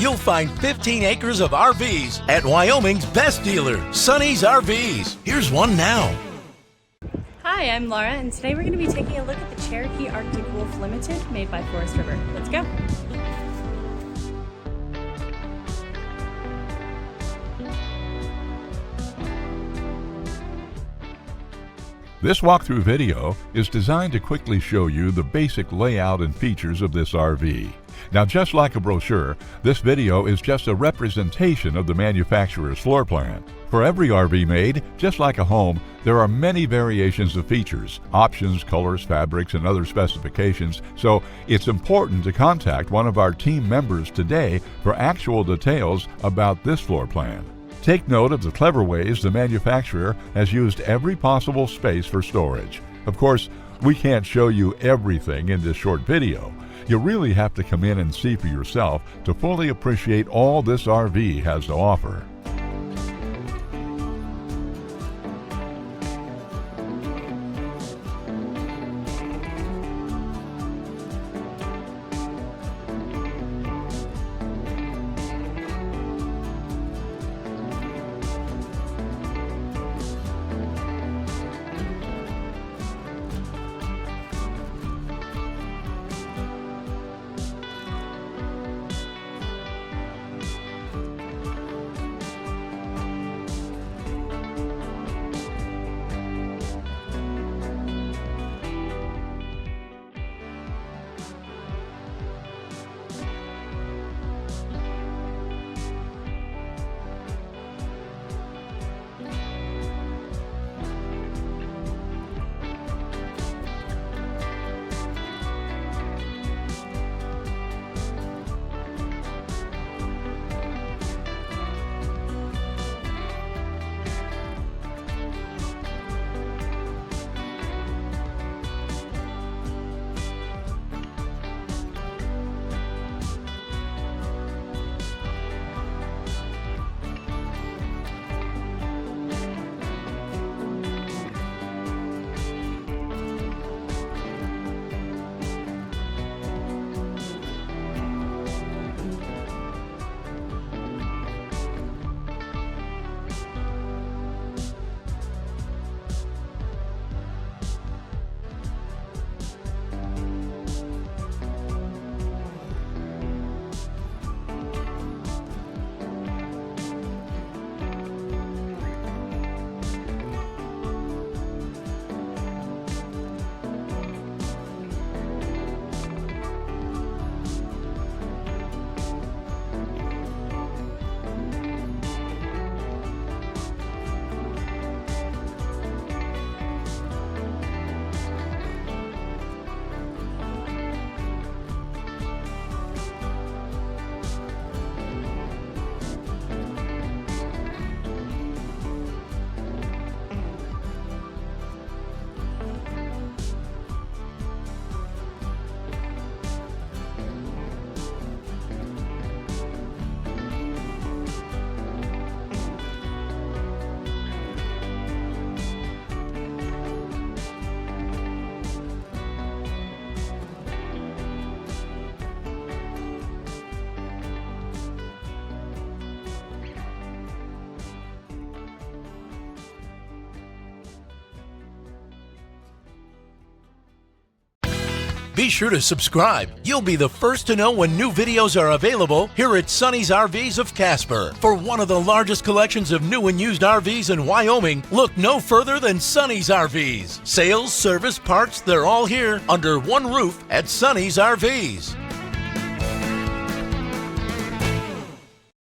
you'll find 15 acres of RVs at Wyoming's best dealer, Sonny's RVs. Here's one now. Hi, I'm Laura, and today we're going to be taking a look at the Cherokee Arctic Wolf Limited made by Forest River. Let's go. This walkthrough video is designed to quickly show you the basic layout and features of this RV. Now, just like a brochure, this video is just a representation of the manufacturer's floor plan. For every RV made, just like a home, there are many variations of features, options, colors, fabrics, and other specifications, so it's important to contact one of our team members today for actual details about this floor plan. Take note of the clever ways the manufacturer has used every possible space for storage. Of course, we can't show you everything in this short video. You really have to come in and see for yourself to fully appreciate all this RV has to offer. Be sure to subscribe. You'll be the first to know when new videos are available here at Sonny's RVs of Casper. For one of the largest collections of new and used RVs in Wyoming, look no further than Sonny's RVs. Sales, service, parts, they're all here under one roof at Sonny's RVs.